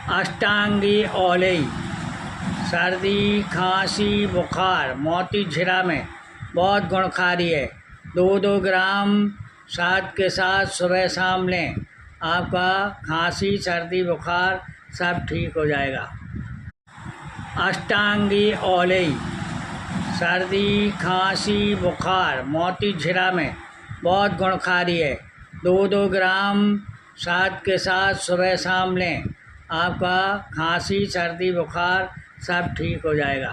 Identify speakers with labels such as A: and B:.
A: अष्टांगी औलई, सर्दी खांसी बुखार मोती झिरा में बहुत गुणकारी है। 2-2 ग्राम शहद के साथ सुबह शाम लें, आपका खांसी सर्दी बुखार सब ठीक हो जाएगा। अष्टांगी औलई, सर्दी खांसी बुखार मोती झिरा में बहुत गुणकारी है। 2-2 ग्राम शहद के साथ सुबह शाम लें, आपका खांसी सर्दी बुखार सब ठीक हो जाएगा।